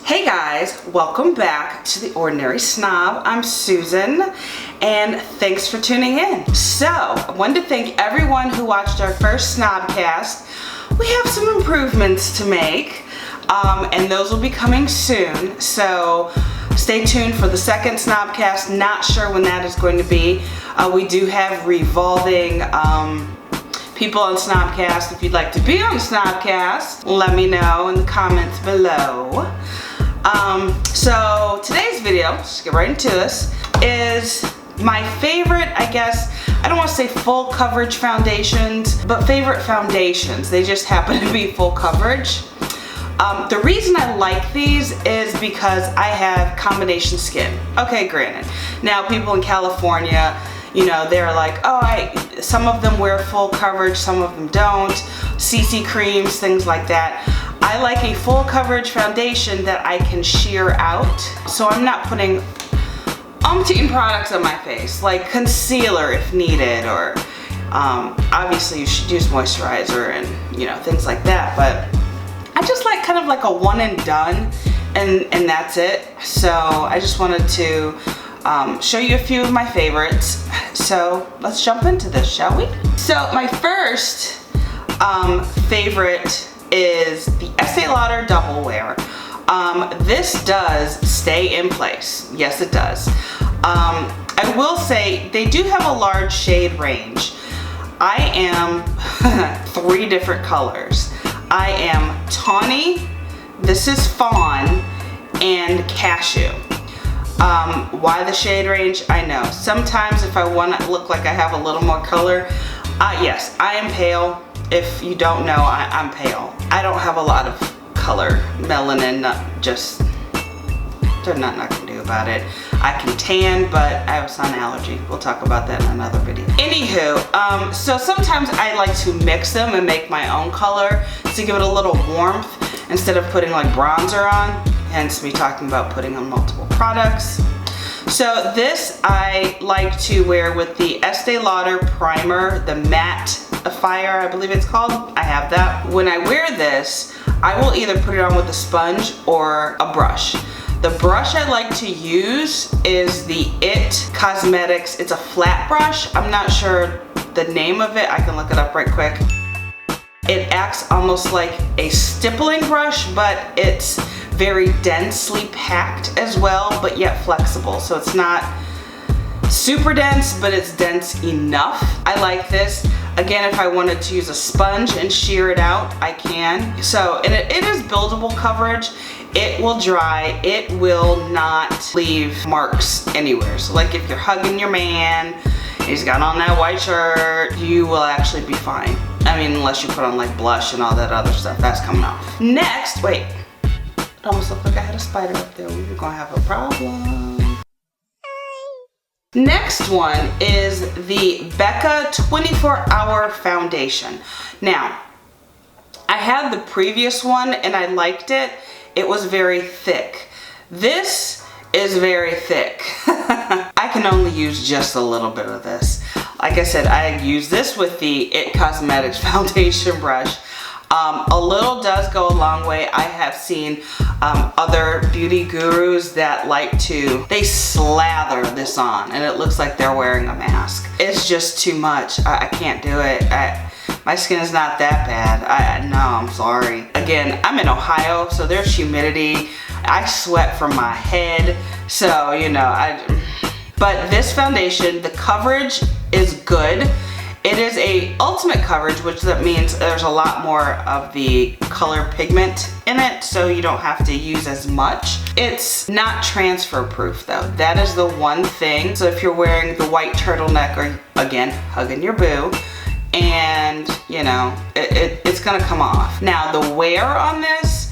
Hey guys, welcome back to the Ordinary Snob. I'm Susan and thanks for tuning in. So, I wanted to thank everyone who watched our first Snobcast. We have some improvements to make and those will be coming soon. So, stay tuned for the second Snobcast. Not sure when that is going to be. We do have revolving people on Snobcast. If you'd like to be on Snobcast, let me know in the comments below. So today's video, let's get right into this, is my favorite, I guess, I don't want to say full coverage foundations, but favorite foundations. They just happen to be full coverage. The reason I like these is because I have combination skin. Okay, granted. Now people in California, you know, they're like, oh, some of them wear full coverage, some of them don't. CC creams, things like that. I like a full coverage foundation that I can sheer out, so I'm not putting umpteen products on my face, like concealer if needed, or obviously you should use moisturizer and, you know, things like that, but I just like kind of like a one and done, and that's it. So I just wanted to show you a few of my favorites. So let's jump into this, shall we? So my first favorite is the Estee Lauder Double Wear. This does stay in place. Yes, it does. I will say they do have a large shade range. I am three different colors. I am Tawny, this is Fawn, and Cashew. Why the shade range? I know. Sometimes if I want to look like I have a little more color, yes, I am pale. If you don't know, I'm pale. I don't have a lot of color, melanin, there's nothing I can do about it. I can tan, but I have a sun allergy. We'll talk about that in another video. Anywho, so sometimes I like to mix them and make my own color to give it a little warmth instead of putting like bronzer on, hence me talking about putting on multiple products. So this I like to wear with the Estee Lauder primer, the matte Fire, I believe it's called. I have that. When I wear this, I will either put it on with a sponge or a brush. The brush I like to use is the It Cosmetics. It's a flat brush. I'm not sure the name of it. I can look it up right quick. It acts almost like a stippling brush, but it's very densely packed as well, but yet flexible. So it's not super dense, but it's dense enough. I like this. Again, if I wanted to use a sponge and sheer it out, I can. So, and it is buildable coverage. It will dry. It will not leave marks anywhere. So like if you're hugging your man, he's got on that white shirt, you will actually be fine. I mean, unless you put on like blush and all that other stuff, that's coming off. Next, wait, it almost looked like I had a spider up there. We were gonna have a problem. Next one is the Becca 24-Hour Foundation. Now, I had the previous one and I liked it. It was very thick. This is very thick. I can only use just a little bit of this. Like I said, I use this with the It Cosmetics foundation brush. A little does go a long way. I have seen other beauty gurus that like to, they slather this on and it looks like they're wearing a mask. It's just too much. I can't do it. My skin is not that bad. No, I'm sorry. Again, I'm in Ohio, so there's humidity. I sweat from my head, so you know, but this foundation, the coverage is good. It is a ultimate coverage, which that means there's a lot more of the color pigment in it, so you don't have to use as much. It's not transfer proof though. That is the one thing. So if you're wearing the white turtleneck or again, hugging your boo, and you know, it's gonna come off. Now the wear on this,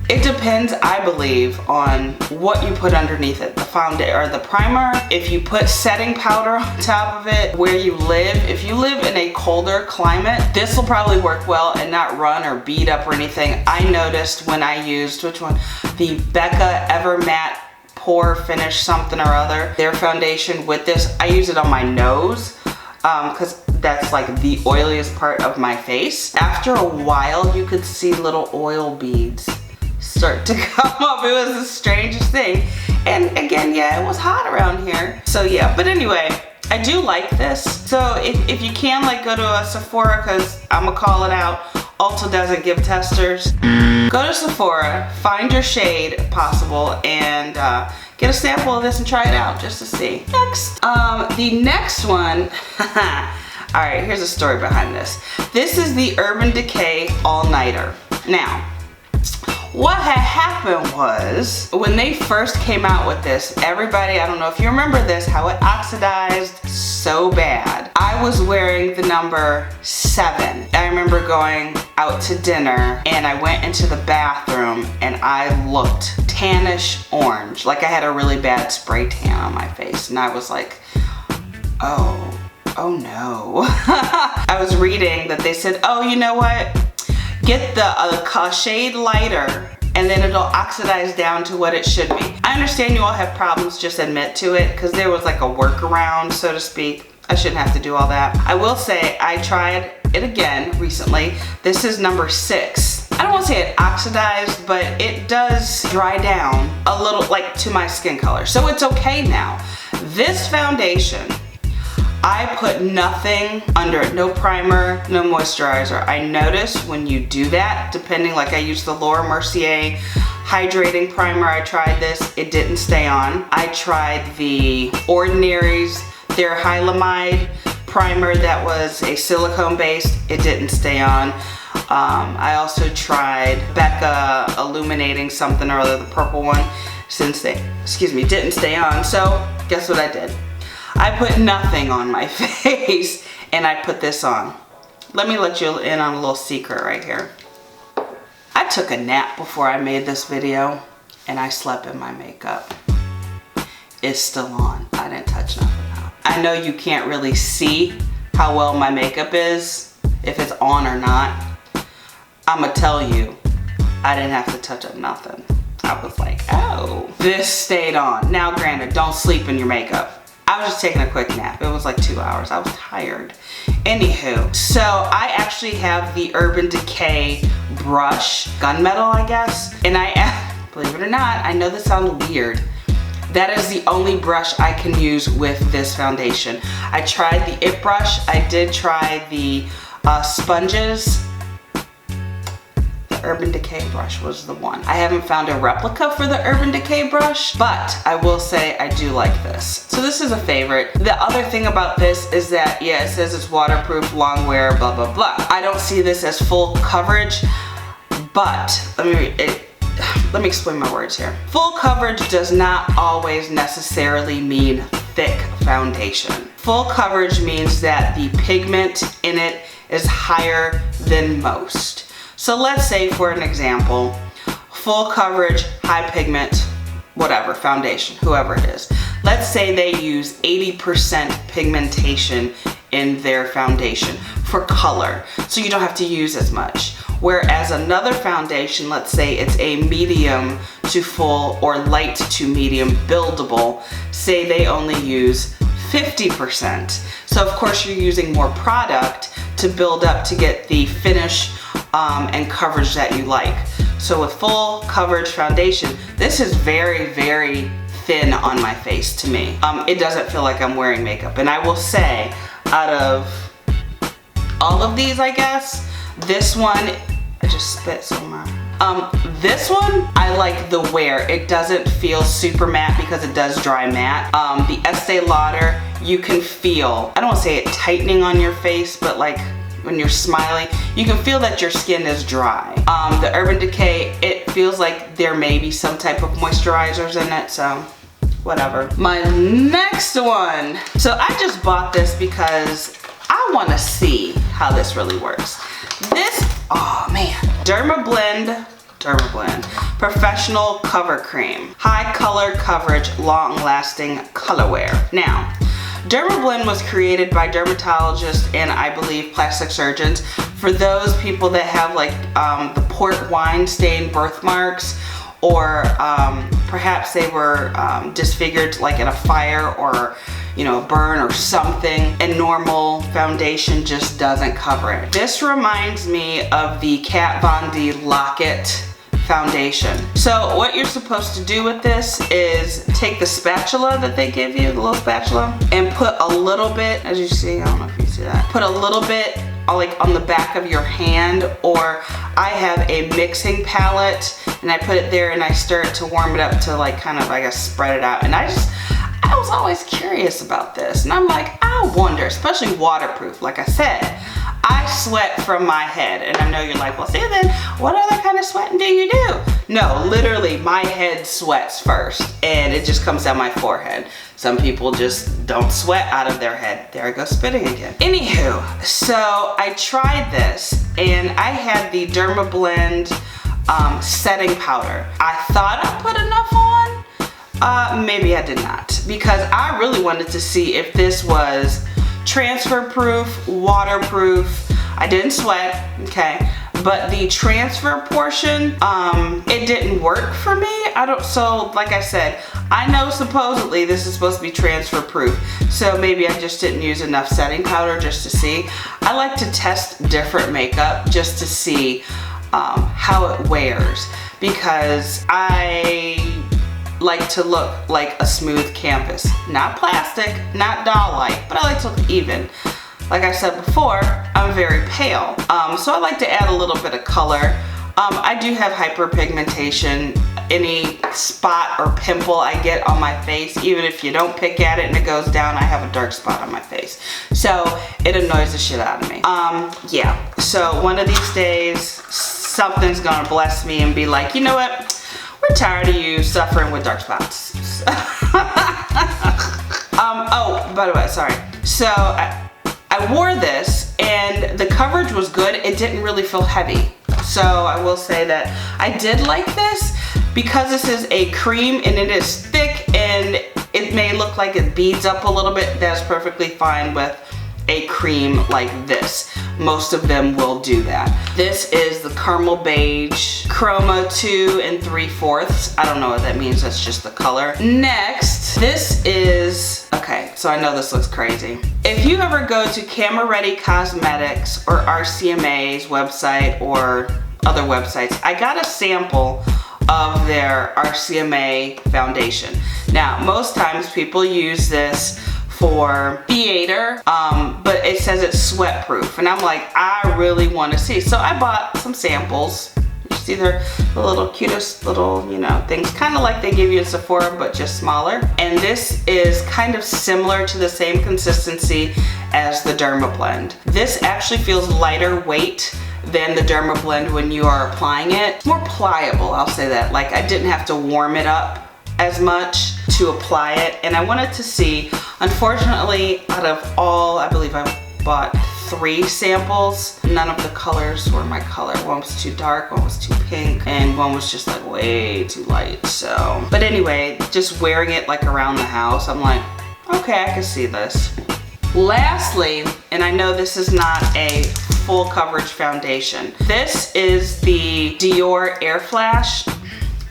it depends, I believe, on what you put underneath it. The foundation or the primer, if you put setting powder on top of it, where you live. If you live in a colder climate, this will probably work well and not run or bead up or anything. I noticed when I used, which one? The Becca Ever Matte Pore Finish something or other. Their foundation with this, I use it on my nose because that's like the oiliest part of my face. After a while, you could see little oil beads start to come up. It was the strangest thing. And again, yeah, it was hot around here. So yeah, but anyway, I do like this. So if you can, like, go to a Sephora, because I'm gonna call it out, Ulta doesn't give testers. Go to Sephora, find your shade if possible, and get a sample of this and try it out just to see. Next, the next one, all right, here's a story behind this. This is the Urban Decay All-Nighter. Now, what had happened was, when they first came out with this, everybody, I don't know if you remember this, how it oxidized so bad. I was wearing the number 7. I remember going out to dinner and I went into the bathroom and I looked tannish orange, like I had a really bad spray tan on my face, and I was like, oh no. I was reading that they said, oh, you know what? Get the shade lighter and then it'll oxidize down to what it should be. I understand you all have problems, just admit to it, because there was like a workaround, so to speak. I shouldn't have to do all that. I will say I tried it again recently. This is number 6. I don't want to say it oxidized, but it does dry down a little, like, to my skin color. So it's okay now. This foundation, I put nothing under it, no primer, no moisturizer. I notice when you do that, depending, like I used the Laura Mercier hydrating primer, I tried this, it didn't stay on. I tried the Ordinary's, their Hylamide primer that was a silicone based, it didn't stay on. I also tried Becca illuminating something or other, the purple one, didn't stay on. So guess what I did? I put nothing on my face and I put this on. Let me let you in on a little secret right here. I took a nap before I made this video and I slept in my makeup. It's still on. I didn't touch nothing out. I know you can't really see how well my makeup is, if it's on or not. I'ma tell you, I didn't have to touch up nothing. I was like, oh, this stayed on. Now granted, don't sleep in your makeup. I was just taking a quick nap. It was like 2 hours. I was tired. Anywho, so I actually have the Urban Decay brush, gunmetal, I guess. And believe it or not, I know this sounds weird. That is the only brush I can use with this foundation. I tried the It brush. I did try the sponges. Urban Decay brush was the one. I haven't found a replica for the Urban Decay brush, but I will say I do like this. So this is a favorite. The other thing about this is that, yeah, it says it's waterproof, long wear, blah, blah, blah. I don't see this as full coverage, but let me explain my words here. Full coverage does not always necessarily mean thick foundation. Full coverage means that the pigment in it is higher than most. So let's say, for an example, full coverage, high pigment, whatever, foundation, whoever it is. Let's say they use 80% pigmentation in their foundation for color, so you don't have to use as much. Whereas another foundation, let's say it's a medium to full or light to medium buildable, say they only use 50%. So of course you're using more product to build up to get the finish and coverage that you like. So with full coverage foundation, this is very, very thin on my face to me. It doesn't feel like I'm wearing makeup. And I will say, out of all of these, I guess, this one, I just spit somewhere. This one, I like the wear. It doesn't feel super matte because it does dry matte. The Estee Lauder, you can feel, I don't want to say it tightening on your face, but like when you're smiling, you can feel that your skin is dry. The Urban Decay, it feels like there may be some type of moisturizers in it, so whatever. My next one. So I just bought this because I want to see how this really works. This, oh man, Dermablend Professional Cover Cream. High color coverage, long lasting color wear. Now, Dermablend was created by dermatologists and I believe plastic surgeons for those people that have like the port wine stained birthmarks, or perhaps they were disfigured like in a fire or, you know, a burn or something, and normal foundation just doesn't cover it. This reminds me of the Kat Von D Lock-It foundation. So what you're supposed to do with this is take the spatula that they give you, the little spatula, and put a little bit, as you see, I don't know if you see that, put a little bit like on the back of your hand, or I have a mixing palette and I put it there and I stir it to warm it up to like kind of, I guess, spread it out. And I was always curious about this, and I'm like, I wonder, especially waterproof, like I said, I sweat from my head. And I know you're like, well, see, then what other kind of sweating do you do? No, literally my head sweats first and it just comes down my forehead. Some people just don't sweat out of their head. There I go spitting again. Anywho, so I tried this and I had the Dermablend setting powder. I thought I put enough on. Maybe I did not, because I really wanted to see if this was transfer proof, waterproof. I didn't sweat, okay, but the transfer portion, it didn't work for me. So like I said, I know supposedly this is supposed to be transfer proof, so maybe I just didn't use enough setting powder just to see. I like to test different makeup just to see how it wears, because I like to look like a smooth canvas. Not plastic, not doll-like, but I like to look even. Like I said before, I'm very pale, so I like to add a little bit of color. I do have hyperpigmentation. Any spot or pimple I get on my face, even if you don't pick at it and it goes down, I have a dark spot on my face. So it annoys the shit out of me. Yeah, so one of these days, something's gonna bless me and be like, you know what? We're tired of you suffering with dark spots. Oh, by the way, sorry. So I wore this and the coverage was good. It didn't really feel heavy. So I will say that I did like this because this is a cream and it is thick and it may look like it beads up a little bit. That's perfectly fine with a cream like this. Most of them will do that. This is the Caramel Beige Chroma 2 3/4. I don't know what that means, that's just the color. Next, this is, okay, so I know this looks crazy. If you ever go to Camera Ready Cosmetics or RCMA's website or other websites, I got a sample of their RCMA foundation. Now, most times people use this for theater, but it says it's sweat proof, and I'm like, I really want to see. So I bought some samples. You see they're the little cutest little, you know, things, kind of like they give you in Sephora, but just smaller. And this is kind of similar to the same consistency as the Dermablend. This actually feels lighter weight than the Dermablend when you are applying it. It's more pliable, I'll say that. Like, I didn't have to warm it up as much to apply it, and I wanted to see. Unfortunately, out of all, I believe I bought 3 samples, none of the colors were my color. One was too dark, one was too pink, and one was just like way too light. So, but anyway, just wearing it like around the house, I'm like, okay, I can see this. Lastly, and I know this is not a full coverage foundation, this is the Dior Air Flash.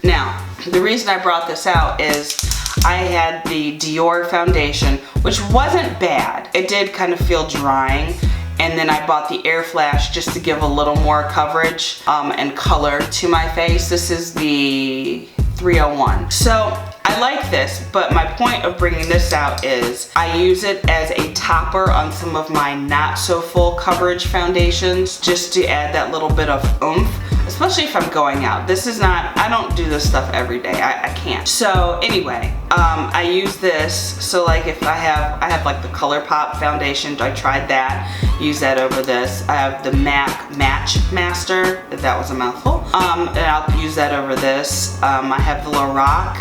Now, the reason I brought this out is I had the Dior foundation, which wasn't bad. It did kind of feel drying, and then I bought the Air Flash just to give a little more coverage and color to my face. This is the 301. So I like this, but my point of bringing this out is I use it as a topper on some of my not so full coverage foundations, just to add that little bit of oomph, especially if I'm going out. This is not, I don't do this stuff every day. I can't. So anyway, I use this. So like if I have like the ColourPop foundation, I tried that, use that over this. I have the MAC Match Master, if that was a mouthful, and I'll use that over this. I have the Lorac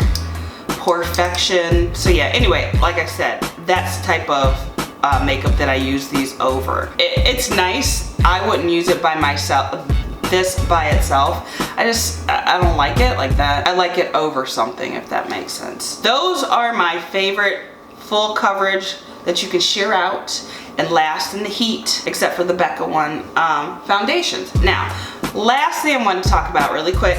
Perfection. So yeah, anyway, like I said, that's the type of makeup that I use these over. It's nice. I wouldn't use it by myself, this by itself. I don't like it like that. I like it over something, if that makes sense. Those are my favorite full coverage that you can sheer out and last in the heat, except for the Becca one, foundations. Now, last thing I want to talk about really quick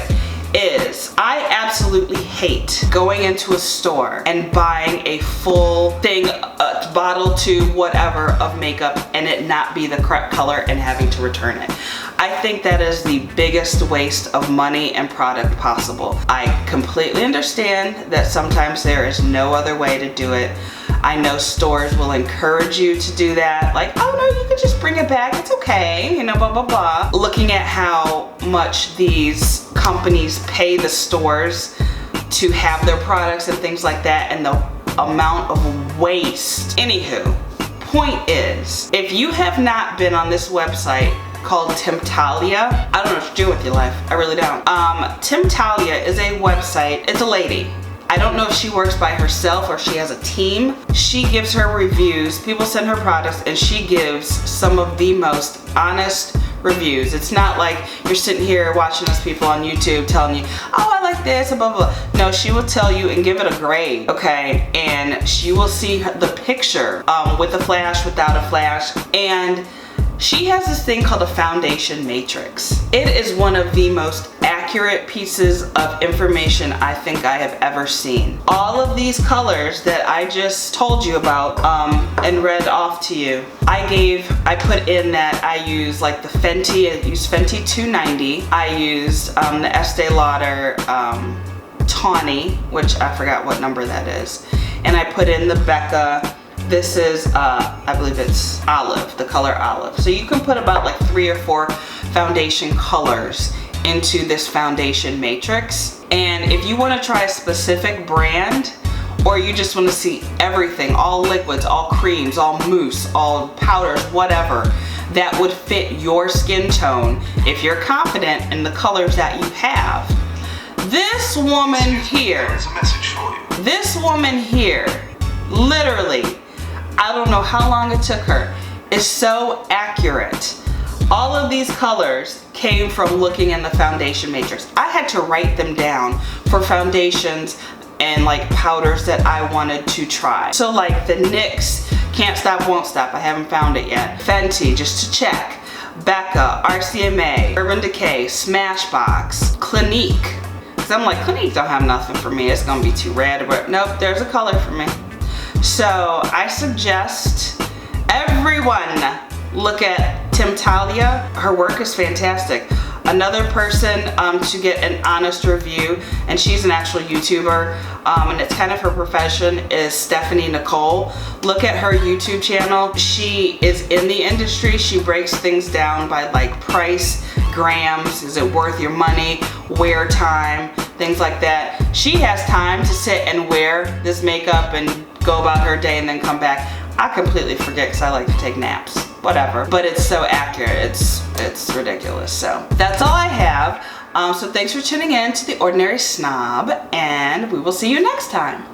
is I absolutely hate going into a store and buying a full thing, bottle, tube, whatever of makeup, and it not be the correct color and having to return it. I think that is the biggest waste of money and product possible. I completely understand that sometimes there is no other way to do it. I know stores will encourage you to do that. Like, oh no, you can just bring it back, it's okay, you know, blah, blah, blah. Looking at how much these companies pay the stores to have their products and things like that, and the amount of waste. Anywho, point is, if you have not been on this website called Temptalia, I don't know what you're doing with your life, I really don't. Temptalia is a website, it's a lady. I don't know if she works by herself or she has a team. She gives her reviews, people send her products, and she gives some of the most honest reviews. It's not like you're sitting here watching us people on YouTube telling you, oh, I like this, blah, blah, blah. No, she will tell you and give it a grade, okay? And she will see the picture with a flash, without a flash, and she has this thing called a foundation matrix. It is one of the most accurate pieces of information I think I have ever seen. All of these colors that I just told you about and read off to you, I put in that I use like the Fenty, I use Fenty 290, I used the Estee Lauder Tawny, which I forgot what number that is, and I put in the Becca. This is, I believe it's olive, the color olive. So you can put about like 3 or 4 foundation colors into this foundation matrix. And if you want to try a specific brand, or you just want to see everything, all liquids, all creams, all mousse, all powders, whatever, that would fit your skin tone if you're confident in the colors that you have. This woman here, literally, I don't know how long it took her, is so accurate. All of these colors came from looking in the foundation matrix. I had to write them down for foundations and like powders that I wanted to try. So like the NYX Can't Stop Won't Stop, I haven't found it yet. Fenty, just to check. Becca, RCMA, Urban Decay, Smashbox, Clinique. Cause I'm like, Clinique don't have nothing for me, it's gonna be too red. But nope, there's a color for me. So I suggest everyone look at Temptalia. Her work is fantastic. Another person to get an honest review, and she's an actual YouTuber, and it's kind of her profession, is Stephanie Nicole. Look at her YouTube channel. She is in the industry. She breaks things down by like price, grams, is it worth your money, wear time, things like that. She has time to sit and wear this makeup and go about her day and then come back. I completely forget because I like to take naps. Whatever. But it's so accurate. It's ridiculous. So that's all I have. So thanks for tuning in to The Ordinary Snob, and we will see you next time.